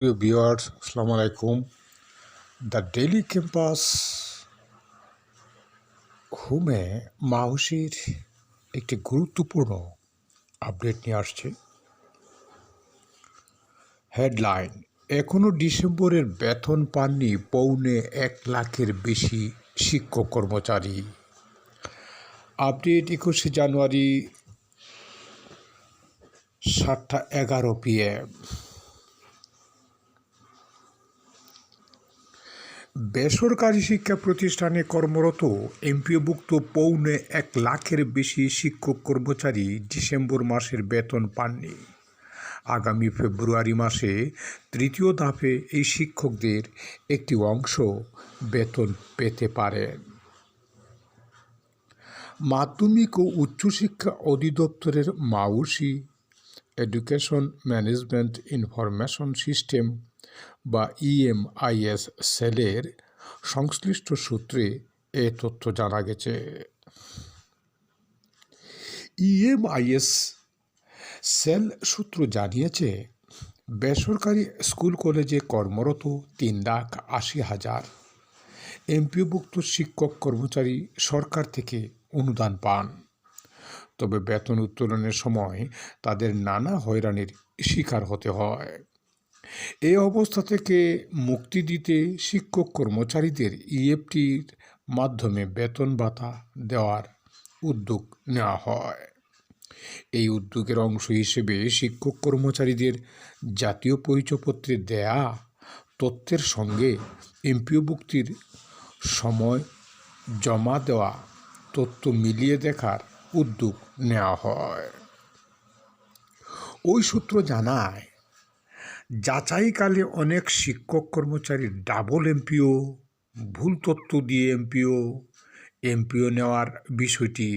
প্রিয় ভিউয়ার্স, আসসালামু আলাইকুম। দ্য ডেইলি ক্যাম্পাস হোমে মাউসির একটি গুরুত্বপূর্ণ আপডেট নিয়ে আসছে। হেডলাইন: এখনও ডিসেম্বরের বেতন পাননি 1.25 লাখের বেশি শিক্ষক কর্মচারী। আপডেট 21শে জানুয়ারি 7:11 PM। বেসরকারি শিক্ষা প্রতিষ্ঠানে কর্মরত এমপিওভুক্ত 1.25 লাখের বেশি শিক্ষক কর্মচারী ডিসেম্বর মাসের বেতন পাননি। আগামী ফেব্রুয়ারি মাসে তৃতীয় ধাপে এই শিক্ষকদের একটি অংশ বেতন পেতে পারেন। মাধ্যমিক ও উচ্চশিক্ষা অধিদপ্তরের মাউসি এডুকেশন ম্যানেজমেন্ট ইনফরমেশন সিস্টেম বা EMIS সেলের সংশ্লিষ্ট সূত্রে এ তথ্য জানা গেছে। EMIS সেল সূত্র জানিয়েছে, বেসরকারি স্কুল কলেজে কর্মরত 3,80,000 এমপিওভুক্ত শিক্ষক কর্মচারী সরকার থেকে অনুদান পান। তবে বেতন উত্তোলনের সময় তাদের নানা হয়রানির শিকার হতে হয়। এই অবস্থা থেকে মুক্তি দিতে শিক্ষক কর্মচারীদের EFTর মাধ্যমে বেতন ভাতা দেওয়ার উদ্যোগ নেওয়া হয়। এই উদ্যোগের অংশ হিসেবে শিক্ষক কর্মচারীদের জাতীয় পরিচয়পত্রে দেয়া তথ্যের সঙ্গে এমপিওভুক্তির সময় জমা দেওয়া তথ্য মিলিয়ে দেখার উদ্যোগ নেওয়া হয়। ওই সূত্র জানায়, যাচাইকালে অনেক শিক্ষক কর্মচারীর ডাবল এমপিও, ভুল তথ্য দিয়ে এমপিও নেওয়ার বিষয়টি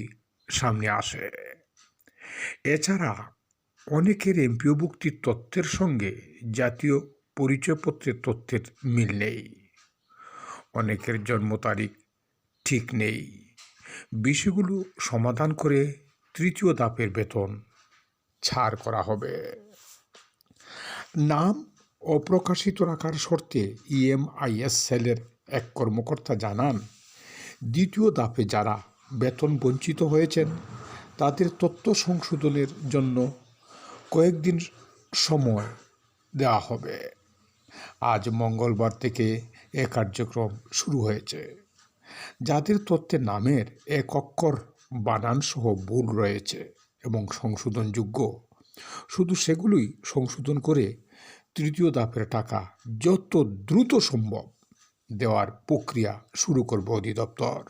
সামনে আসে। এছাড়া অনেকের এমপিওভুক্তির তথ্যের সঙ্গে জাতীয় পরিচয়পত্রের তথ্যের মিল নেই। অনেকের জন্ম তারিখ ঠিক নেই। বিষয়গুলো সমাধান করে তৃতীয় ধাপের বেতন ছাড় করা হবে। নাম অপ্রকাশিত রাখার শর্তে EMIS সেলের এক কর্মকর্তা জানান, দ্বিতীয় ধাপে যারা বেতন বঞ্চিত হয়েছেন তাদের তথ্য সংশোধনের জন্য কয়েকদিন সময় দেওয়া হবে। আজ মঙ্গলবার থেকে এ কার্যক্রম শুরু হয়েছে। যাদের তথ্যে নামের এক অক্ষর বানানসহ ভুল রয়েছে এবং সংশোধনযোগ্য, শুধু সেগুলোই সংশোধন করে তৃতীয় ধাপের টাকা যত দ্রুত সম্ভব দেওয়ার প্রক্রিয়া শুরু করবে অধিদপ্তর।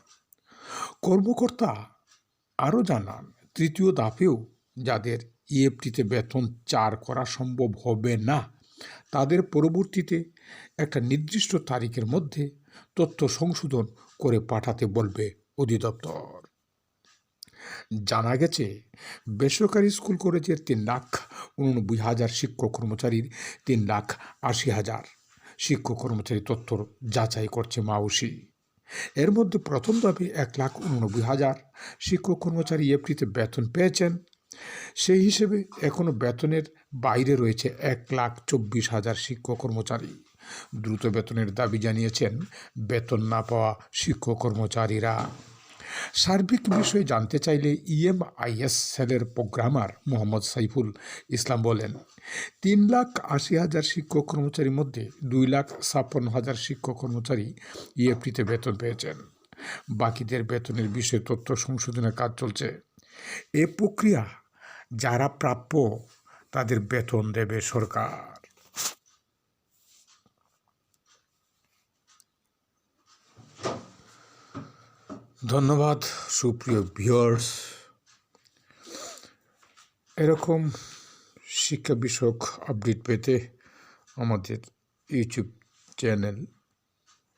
কর্মকর্তা আরও জানান, তৃতীয় ধাপেও যাদের EFTতে বেতন ছাড় করা সম্ভব হবে না তাদের পরবর্তীতে একটা নির্দিষ্ট তারিখের মধ্যে তথ্য সংশোধন করে পাঠাতে বলবে অধিদপ্তর। জানা গেছে, বেসরকারি স্কুল কলেজের 3,89,000 শিক্ষক কর্মচারীর 3,80,000 শিক্ষক কর্মচারী তথ্য যাচাই করছে মাউসি। এর মধ্যে প্রথম ধাপে 1,89,000 শিক্ষক কর্মচারী EFTতে বেতন পেয়েছেন। সেই হিসেবে এখনও বেতনের বাইরে রয়েছে 1,24,000 শিক্ষক কর্মচারী। দ্রুত বেতনের দাবি জানিয়েছেন বেতন না পাওয়া শিক্ষক কর্মচারীরা। সার্বিক বিষয়ে জানতে চাইলে EMIS সেলের প্রোগ্রামার মোহাম্মদ সাইফুল ইসলাম বলেন, 3,80,000 শিক্ষক কর্মচারীর মধ্যে 2,56,000 শিক্ষক কর্মচারী EFTতে বেতন পেয়েছেন। বাকিদের বেতনের বিষয়ে তথ্য সংশোধনের কাজ চলছে। এ প্রক্রিয়া যারা প্রাপ্য তাদের বেতন দেবে সরকার। ধন্যবাদ সুপ্রিয় ভিউয়ার্স। এরকম শিক্ষা বিষয়ক আপডেট পেতে আমাদের ইউটিউব চ্যানেল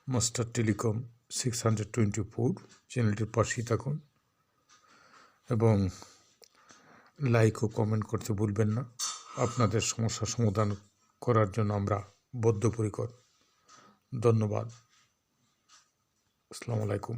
মাস্টার টেলিকম 624 চ্যানেলটির পাশেই থাকুন এবং লাইক ও কমেন্ট করতে ভুলবেন না। আপনাদের সমস্যা সমাধান করার জন্য আমরা বদ্ধপরিকর। ধন্যবাদ। আসসালামু আলাইকুম।